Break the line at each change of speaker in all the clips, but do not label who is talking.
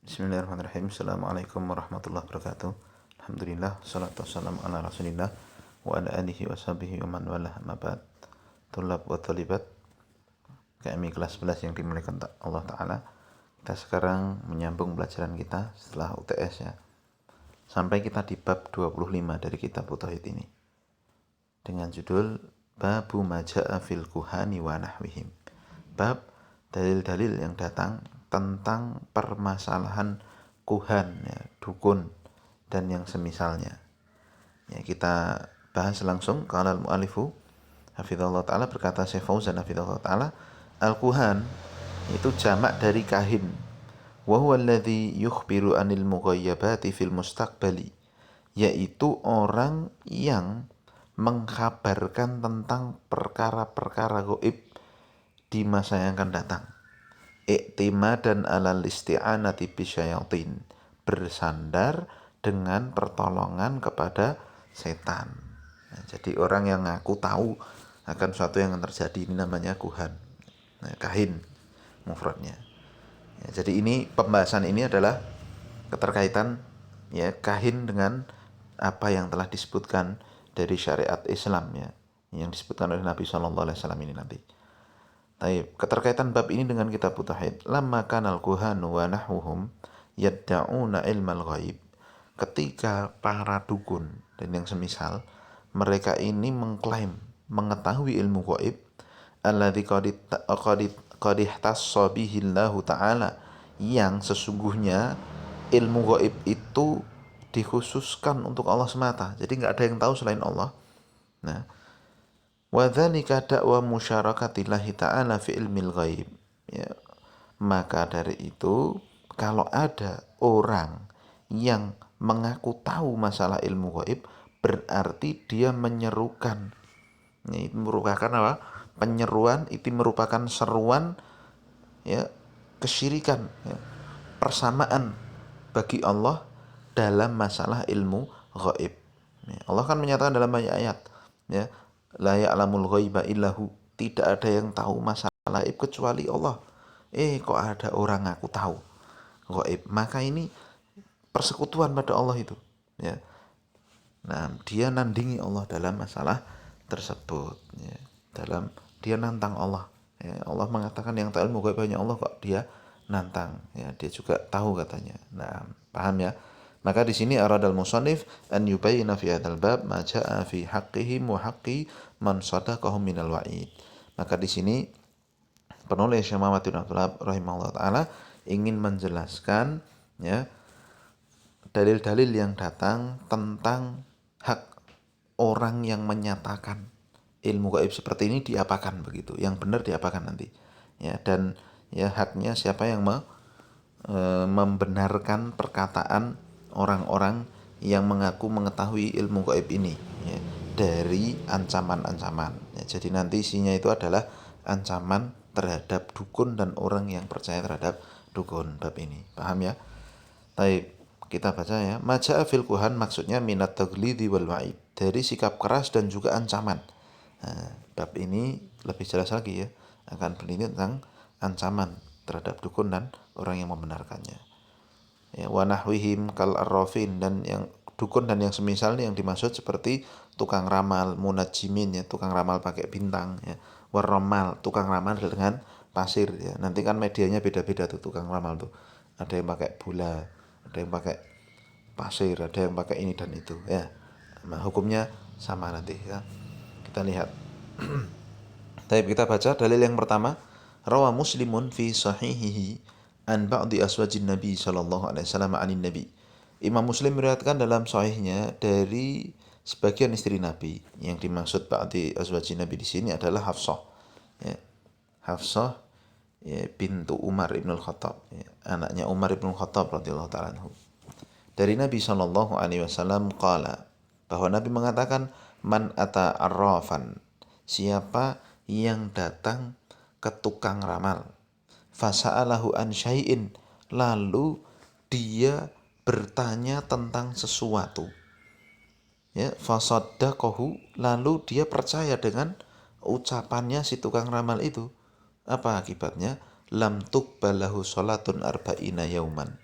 Bismillahirrahmanirrahim. Assalamualaikum warahmatullahi wabarakatuh. Alhamdulillah, salatu wassalamu ala rasulillah wa ala alihi wa sahbihi wa man walah amma ba'd. Tulab wa talibat KMI kelas 11 yang dimuliakan Allah Ta'ala. Kita sekarang menyambung pelajaran kita setelah UTS ya. Sampai kita di bab 25 dari kitab Tauhid ini. Dengan judul Babu Maja'a fil Kuhani wa Nahwihim. Bab dalil-dalil yang datang tentang permasalahan kuhan, ya, dukun, dan yang semisalnya. Ya, kita bahas langsung. Qala al-mu'alifu hafizallahu ta'ala, berkata Syekh Fauzan hafizallahu ta'ala, al-kuhan itu jamak dari kahin. Wa huwa alladhi yukhbiru anil mughayyabati fil mustaqbali, yaitu orang yang mengkabarkan tentang perkara-perkara gaib di masa yang akan datang. I'timadan alal isti'anati bisyayatin, bersandar dengan pertolongan kepada setan. Nah, jadi orang yang ngaku tahu akan sesuatu yang akan terjadi ini namanya kuhan. Nah, kahin mufradnya. Ya, jadi ini pembahasan ini adalah keterkaitan ya kahin dengan apa yang telah disebutkan dari syariat Islam ya, yang disebutkan oleh Nabi SAW ini nanti. Taib. Keterkaitan bab ini dengan kitab Tauhid. Lamma kanal kuhanu wa nahwuhum yadda'una ilmal ghaib. Ketika para dukun dan yang semisal mereka ini mengklaim mengetahui ilmu gaib, alladzi qad ihtassa bihi Allah Ta'ala, yang sesungguhnya ilmu gaib itu dikhususkan untuk Allah semata. Jadi nggak ada yang tahu selain Allah. Nah, wa dzalika da'wa musyarakatillahi ta'ala fi ilmil ghaib. Ya, maka dari itu kalau ada orang yang mengaku tahu masalah ilmu gaib, berarti dia menyerukan. Ini merupakan apa? Penyeruan itu merupakan seruan ya kesyirikan, ya, persamaan bagi Allah dalam masalah ilmu gaib. Ya, Allah kan menyatakan dalam banyak ayat ya, la ya'lamul ghaiba illahu, tidak ada yang tahu masalah gaib kecuali Allah. Kok ada orang ngaku tahu gaib, maka ini persekutuan pada Allah itu ya. Nah, dia nandingi Allah dalam masalah tersebut ya. Dalam dia nantang Allah ya. Allah mengatakan yang tahu ilmu gaib hanya Allah, kok dia nantang ya, dia juga tahu katanya. Nah, paham ya? Maka di sini aradal musannif an yubayyina fi hadzal bab ma jaa fi haqqihim wa haqqi man sadaqahum minal wa'id. Maka di sini penulis Syekh Muhammad bin Abdul Wahhab rahimahullah taala ingin menjelaskan ya dalil-dalil yang datang tentang hak orang yang menyatakan ilmu gaib seperti ini diapakan begitu. Yang benar diapakan nanti. Ya, dan ya haknya siapa yang membenarkan perkataan orang-orang yang mengaku mengetahui ilmu gaib ini ya, dari ancaman-ancaman ya, jadi nanti isinya itu adalah ancaman terhadap dukun dan orang yang percaya terhadap dukun bab ini, paham ya? Baik, kita baca ya. Maja'a fil kuhan maksudnya minat taglidi wal wa'id, dari sikap keras dan juga ancaman. Nah, bab ini lebih jelas lagi ya, akan berbicara tentang ancaman terhadap dukun dan orang yang membenarkannya. Ya, wa nahwihim kal arrafin, dan yang dukun dan yang semisalnya yang dimaksud seperti tukang ramal, munajimin ya, tukang ramal pakai bintang ya, warramal, tukang ramal dengan pasir ya. Nanti kan medianya beda-beda tuh tukang ramal tuh. Ada yang pakai bola, ada yang pakai pasir, ada yang pakai ini dan itu ya. Nah, hukumnya sama nanti ya. Kita lihat. Baik, kita baca dalil yang pertama. Rawa Muslimun fi sahihihi an ba'di aswajin Nabi sallallahu alaihi wasallam anin Nabi. Imam Muslim meriwayatkan dalam sahihnya dari sebagian istri Nabi. Yang dimaksud ba'di aswajin Nabi di sini adalah Hafsah. Ya. Hafsah ya, bintu Umar ibn al-Khattab, ya, anaknya Umar ibn al-Khattab radhiyallahu ta'ala anhu. Dari Nabi sallallahu alaihi wasallam qala, bahwa Nabi mengatakan, man ata arrafan, siapa yang datang ke tukang ramal, fasa'alahu an syai'in, lalu dia bertanya tentang sesuatu ya, fasaddaqahu, lalu dia percaya dengan ucapannya si tukang ramal itu, apa akibatnya? Lam tuqbalahu salatun arba'ina yauman,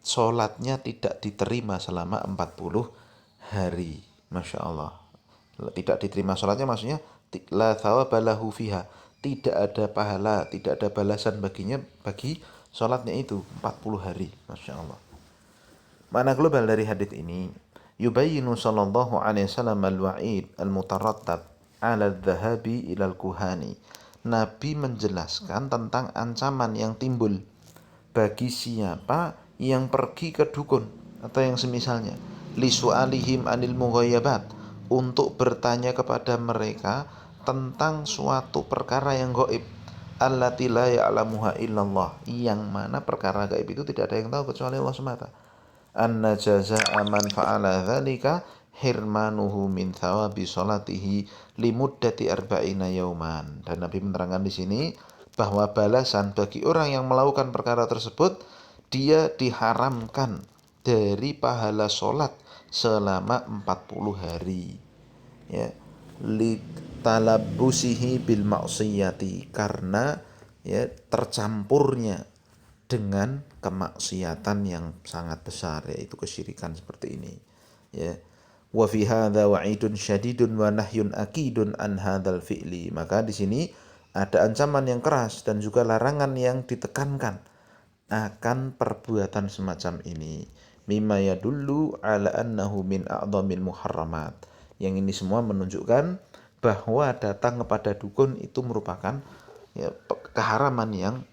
sholatnya tidak diterima selama 40 hari. Masya Allah. Tidak diterima sholatnya maksudnya la thawaba lahu fiha. Tidak ada pahala, tidak ada balasan baginya bagi sholatnya itu 40 hari. Masya Allah. Makna global dari hadis ini, yubayyinu sallallahu alaihi wasallam al-wa'id al-mutarattab ala dhahabi ilal kuhani. Nabi menjelaskan tentang ancaman yang timbul bagi siapa yang pergi ke dukun atau yang semisalnya, li su'alihim anil mughayyabat, untuk bertanya kepada mereka tentang suatu perkara yang gaib, allati la ya'lamuha illallah, yang mana perkara gaib itu tidak ada yang tahu kecuali Allah semata. Anna jazaa'a man fa'ala dzalika hirmanuhu min thawabi sholatihi limuddati arba'ina yauman. Dan Nabi menerangkan di sini bahwa balasan bagi orang yang melakukan perkara tersebut, dia diharamkan dari pahala sholat selama 40 hari. Ya, li talabbusihi bil ma'siyati, karena ya tercampurnya dengan kemaksiatan yang sangat besar, yaitu kesyirikan seperti ini. Ya, wa fi hadza wa'idun syadidun wa nahyun akidun an hadzal fi'li. Maka di sini ada ancaman yang keras dan juga larangan yang ditekankan akan perbuatan semacam ini. Mimma yadullu ala annahu min a'dhamil muharramat. Yang ini semua menunjukkan bahwa datang kepada dukun itu merupakan ya, keharaman yang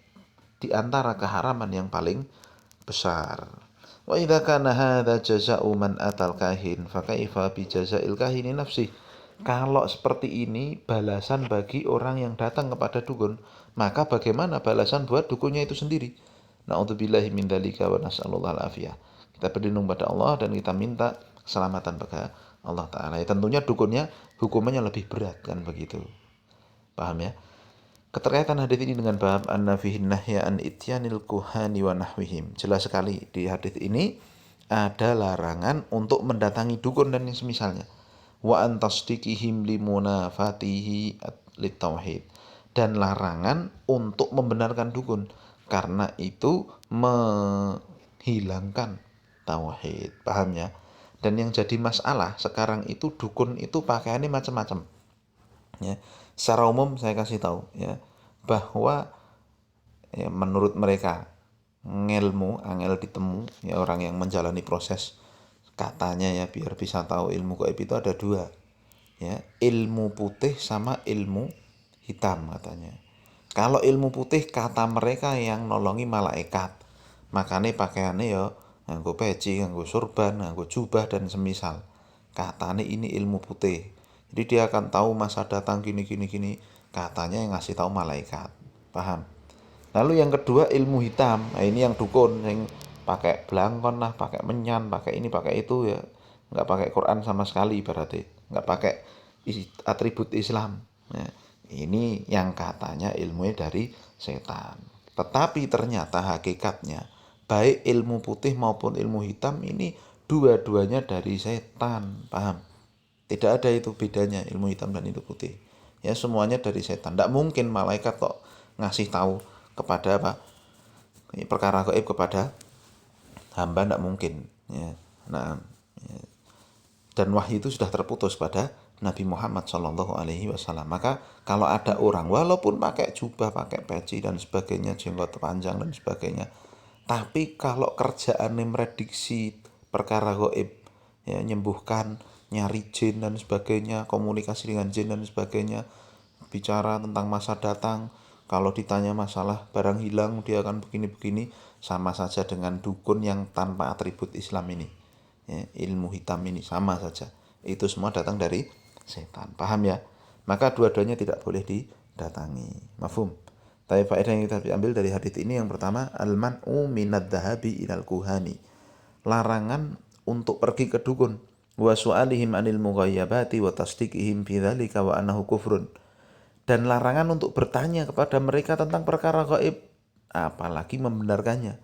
di antara keharaman yang paling besar. Wa idza kana hadza jazaa'u man atal kahin fa kaifa bi jazaa'il kahini nafsi. Kalau seperti ini balasan bagi orang yang datang kepada dukun, maka bagaimana balasan buat dukunnya itu sendiri? Na'udzubillahi min dzalika wa nas'alullah al-afiyah. Kita berlindung pada Allah dan kita minta keselamatan pada Allah Ta'ala. Ya, tentunya dukunnya hukumannya lebih berat kan begitu. Paham ya? Keterkaitan hadis ini dengan bab anna fihi nahya an ityanil kuhani wa nahwihim. Jelas sekali di hadis ini ada larangan untuk mendatangi dukun dan yang semisalnya. Wa an tasdiqihim limunafatihi litauhid. Dan larangan untuk membenarkan dukun karena itu menghilangkan tauhid. Paham ya? Dan yang jadi masalah sekarang itu dukun itu pakaiannya macam-macam. Ya, secara umum saya kasih tahu ya bahwa ya, menurut mereka ngelmu angel ditemu ya, orang yang menjalani proses katanya ya biar bisa tahu ilmu gaib itu ada dua ya, ilmu putih sama ilmu hitam katanya. Kalau ilmu putih kata mereka yang nolongi malaikat, makanya pakaiannya ya nganggo peci, nganggo surban, nganggo jubah dan semisal. Katanya ini ilmu putih. Jadi dia akan tahu masa datang gini. Katanya yang ngasih tahu malaikat. Paham? Lalu yang kedua ilmu hitam. Nah, ini yang dukun yang pakai belangkon lah, pakai menyan, pakai ini, pakai itu ya. Nggak pakai Quran sama sekali berarti. Nggak pakai atribut Islam. Nah, ini yang katanya ilmunya dari setan. Tetapi ternyata hakikatnya baik ilmu putih maupun ilmu hitam ini dua-duanya dari setan. Paham? Tidak ada itu bedanya ilmu hitam dan itu putih. Ya semuanya dari setan. Tidak mungkin malaikat kok ngasih tahu kepada apa perkara gaib kepada hamba, tidak mungkin. Ya. Nah, ya. Dan wahyu itu sudah terputus pada Nabi Muhammad SAW. Maka kalau ada orang walaupun pakai jubah, pakai peci dan sebagainya, jenggot panjang dan sebagainya, tapi kalau kerjaannya merediksi perkara gaib, ya, nyembuhkan, nyari jin dan sebagainya, komunikasi dengan jin dan sebagainya, bicara tentang masa datang, kalau ditanya masalah barang hilang dia akan begini-begini, sama saja dengan dukun yang tanpa atribut Islam ini. Ya, ilmu hitam ini sama saja. Itu semua datang dari setan. Paham ya? Maka dua-duanya tidak boleh didatangi. Mafhum? Tapi faedah yang kita ambil dari hadits ini yang pertama, al-man'u minad dhahabi ilal kuhani. Larangan untuk pergi ke dukun. Wa su'alihim anil mughayyabati wa tasdiqihim fi dzalika wa annahu kufrun. Dan larangan untuk bertanya kepada mereka tentang perkara gaib, apalagi membenarkannya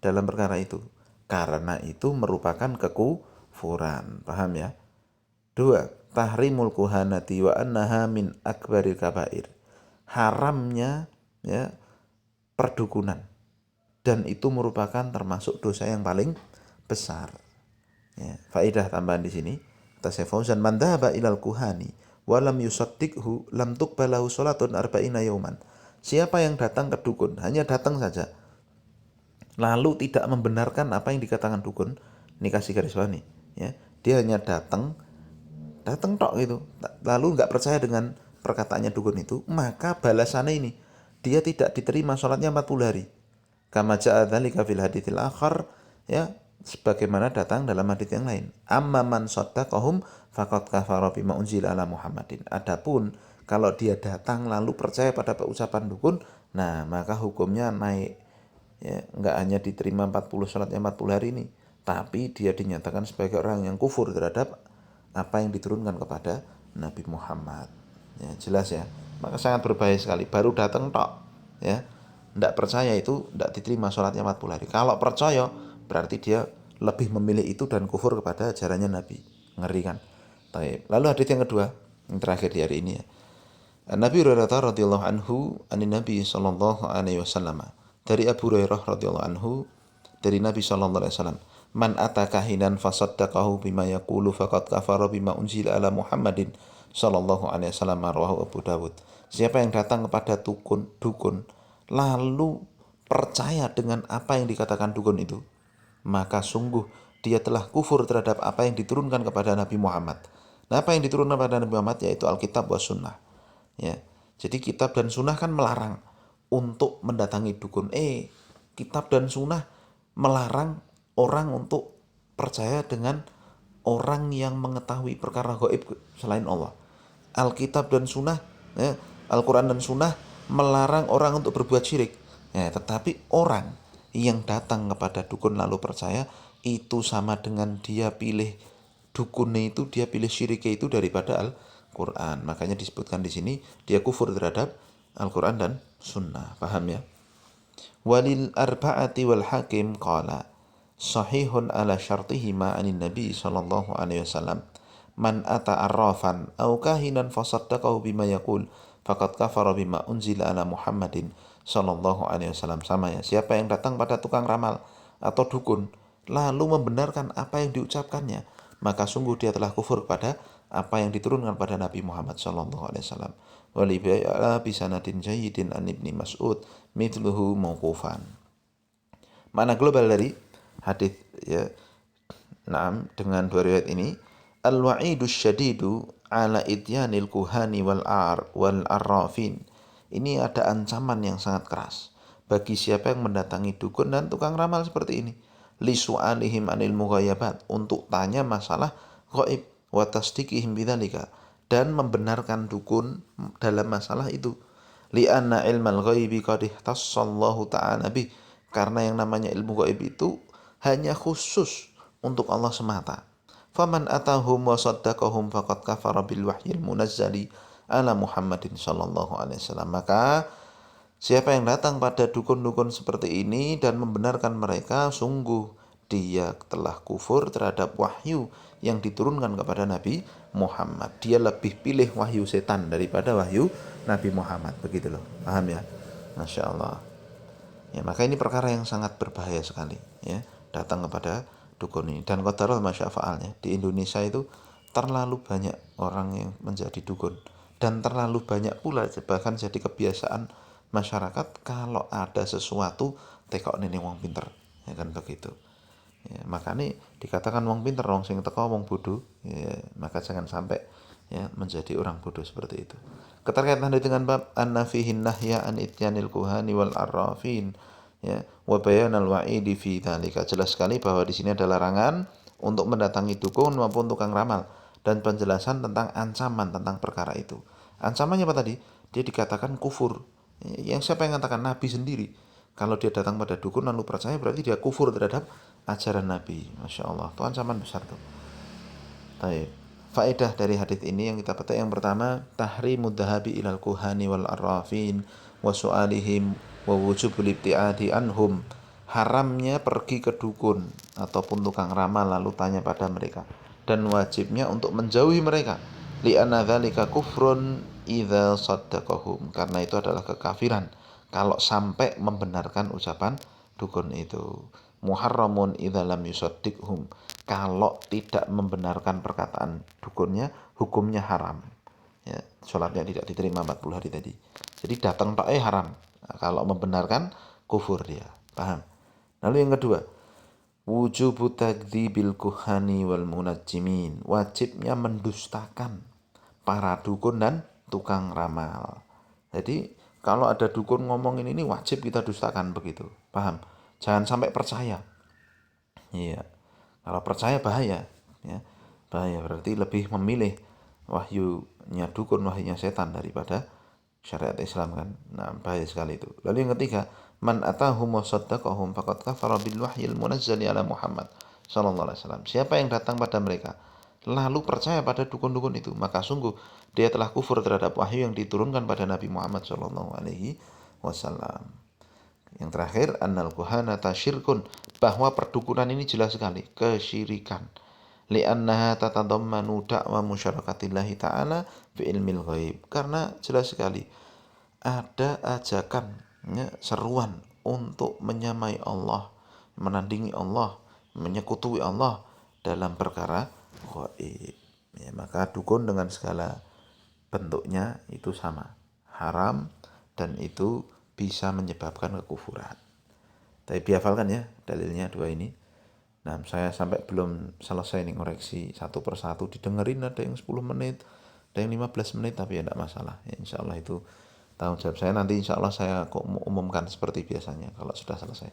dalam perkara itu. Karena itu merupakan kekufuran. Paham ya? 2. Tahrimul kuhanati wa annaha min akbaril kabair. Haramnya ya perdukunan. dan itu merupakan termasuk dosa yang paling besar. Ya, faedah tambahan di sini kata Syekh Fauzan, man dhahaba ilal kuhani wa lam yusaddiqhu lam tuqbalahu salatun arba'ina yauman. Siapa yang datang ke dukun, hanya datang saja, lalu tidak membenarkan apa yang dikatakan dukun, ini kasih garis bawah nih, ya. Dia hanya datang tok gitu, lalu nggak percaya dengan perkataannya dukun itu, maka balasannya ini, dia tidak diterima sholatnya 40 hari. Kama ja'a dzalika fil haditsil akhar, ya, sebagaimana datang dalam hadits yang lain. Amma man saddaqahum faqad kafara bima unzila ala Muhammadin. Adapun kalau dia datang lalu percaya pada ucapan dukun, nah maka hukumnya naik. Ya, enggak hanya diterima 40 sholatnya 40 hari ini, tapi dia dinyatakan sebagai orang yang kufur terhadap apa yang diturunkan kepada Nabi Muhammad. Ya, jelas ya. Maka sangat berbahaya sekali. Baru datang tok, ya. Enggak percaya itu enggak diterima sholatnya 40 hari. Kalau percaya berarti dia lebih memilih itu dan kufur kepada ajarannya Nabi. Ngeri kan? Baik. Lalu hadits yang kedua, yang terakhir di hari ini ya. Nabi Hurairah radhiyallahu anhu anin Nabi sallallahu alaihi wasallam. Dari Abu Hurairah radhiyallahu anhu dari Nabi sallallahu alaihi wasallam, man ataka hinan fasaddaqahu bima yaqulu faqad kafara bima unzila ala Muhammadin sallallahu alaihi wasallam, rawahu Abu Dawud. Siapa yang datang kepada dukun lalu percaya dengan apa yang dikatakan dukun itu, maka sungguh dia telah kufur terhadap apa yang diturunkan kepada Nabi Muhammad. Nah, apa yang diturunkan kepada Nabi Muhammad yaitu Alkitab wa Sunnah. Ya, jadi kitab dan sunnah kan melarang untuk mendatangi dukun. Kitab dan sunnah melarang orang untuk percaya dengan orang yang mengetahui perkara gaib selain Allah. Alkitab dan sunnah, ya, Al-Quran dan sunnah melarang orang untuk berbuat syirik. Ya, tetapi orang yang datang kepada dukun lalu percaya, itu sama dengan dia pilih dukunnya itu, dia pilih syiriknya itu daripada Al-Quran. Makanya disebutkan di sini dia kufur terhadap Al-Quran dan sunnah. Paham ya? Walil arba'ati wal hakim qala sahihun ala syartihima anin nabi sallallahu alaihi wasallam, man ata arrafan au kahinan fasaddaqahu bima yaqul faqad kafara bima unzila ala Muhammadin sallallahu alaihi wasallam. Sama ya, siapa yang datang pada tukang ramal atau dukun lalu membenarkan apa yang diucapkannya, maka sungguh dia telah kufur kepada apa yang diturunkan pada Nabi Muhammad sallallahu alaihi wasallam. Walibaya bisanadin jayyidin an Ibni Mas'ud mithluhu mauqufan. Makna global dari hadis ya, nah, dengan dua riwayat ini, al-wa'idu syadidu ala ityanil kuhani wal arrafin. Ini ada ancaman yang sangat keras bagi siapa yang mendatangi dukun dan tukang ramal seperti ini. Li su'alihim anil mughayabat, untuk tanya masalah gaib, wa tasdiqihim bidzalika, dan membenarkan dukun dalam masalah itu. Li anna ilmal ghaibi qad ihtassallahu ta'ala bih, karena yang namanya ilmu gaib itu hanya khusus untuk Allah semata. Faman atahum wa saddaqahum faqad kafara bil wahyil munazzali ala Muhammadin sallallahu alaihi wasallam. Maka siapa yang datang pada dukun-dukun seperti ini dan membenarkan mereka, sungguh dia telah kufur terhadap wahyu yang diturunkan kepada Nabi Muhammad. Dia lebih pilih wahyu setan daripada wahyu Nabi Muhammad. Begitu loh. Paham ya? Masya Allah. Ya, maka ini perkara yang sangat berbahaya sekali. Ya, datang kepada dukun ini. Dan qadarul masyafa'alnya, di Indonesia itu terlalu banyak orang yang menjadi dukun. Dan terlalu banyak pula bahkan jadi kebiasaan masyarakat kalau ada sesuatu tekok ini wong pinter, ya kan begitu. Ya, makanya dikatakan wong pinter, wong sing teko wong bodoh. Ya, maka jangan sampai ya menjadi orang bodoh seperti itu. Keterkaitan dengan bab an-nafihin nahya an ityanil kuhani wal arrafin, ya, wa bayanal wa'idi fi dzalika. Jelas sekali bahwa di sini ada larangan untuk mendatangi dukun maupun tukang ramal, dan penjelasan tentang ancaman tentang perkara itu. Ancamannya apa tadi? Dia dikatakan kufur. Yang siapa yang mengatakan? Nabi sendiri. Kalau dia datang pada dukun lalu percaya, berarti dia kufur terhadap ajaran Nabi. Masya Allah, itu ancaman besar tuh. Baik. Faedah dari hadis ini yang kita petik, yang pertama, tahrimud dhahabi ilal kuhani wal arrafin wa su'alihim wa wujubul ibtiadi anhum. Haramnya pergi ke dukun ataupun tukang ramal lalu tanya pada mereka, dan wajibnya untuk menjauhi mereka. Li'anna dzalika kufrun idza saddaqahum, karena itu adalah kekafiran kalau sampai membenarkan ucapan dukun itu. Muharramun idza lam yusaddiqhum. Kalau tidak membenarkan perkataan dukunnya, hukumnya haram. Ya, sholatnya tidak diterima 40 hari tadi. Jadi datang tok haram. Nah, kalau membenarkan kufur dia. Paham? Lalu yang kedua, wujubu takdzibil kuhani wal munajjimin. Wajibnya mendustakan para dukun dan tukang ramal. Jadi kalau ada dukun ngomongin ini wajib kita dustakan begitu. Paham? Jangan sampai percaya. Iya. Kalau percaya bahaya, ya. Bahaya berarti lebih memilih wahyunya dukun, wahyunya setan daripada syariat Islam kan. Nah, bahaya sekali itu. Lalu yang ketiga, man atahum wa saddaqahum faqad kafara bil wahyil munazzali ala Muhammad sallallahu alaihi wasallam. Siapa yang datang pada mereka lalu percaya pada dukun-dukun itu, maka sungguh dia telah kufur terhadap wahyu yang diturunkan pada Nabi Muhammad sallallahu alaihi wasallam. Yang terakhir, annal kuhanata syirkun, bahwa perdukunan ini jelas sekali kesyirikan. Li'annaha tatadammanu da'wa musyarakatillahi ta'ala fi ilmil ghaib. Karena jelas sekali ada ajakan, ya, seruan untuk menyamai Allah, menandingi Allah, menyekutui Allah dalam perkara ghaib. Ya, maka dukun dengan segala bentuknya itu sama, haram, dan itu bisa menyebabkan kekufuran. Tapi dihafalkan ya dalilnya dua ini. Nah, saya sampai belum selesai nih ngoreksi satu persatu, didengerin ada yang 10 menit, ada yang 15 menit, tapi ya tidak masalah. Ya, insya Allah itu tanggung jawab saya. Nanti insya Allah saya umumkan seperti biasanya kalau sudah selesai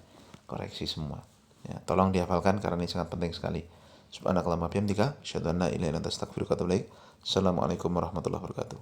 koreksi semua. Ya, tolong dihafalkan karena ini sangat penting sekali. Subhanakallahumma bihamdika, asyhadu an la ilaha illa anta astaghfiruka wa atubu ilaik. Assalamualaikum warahmatullahi wabarakatuh.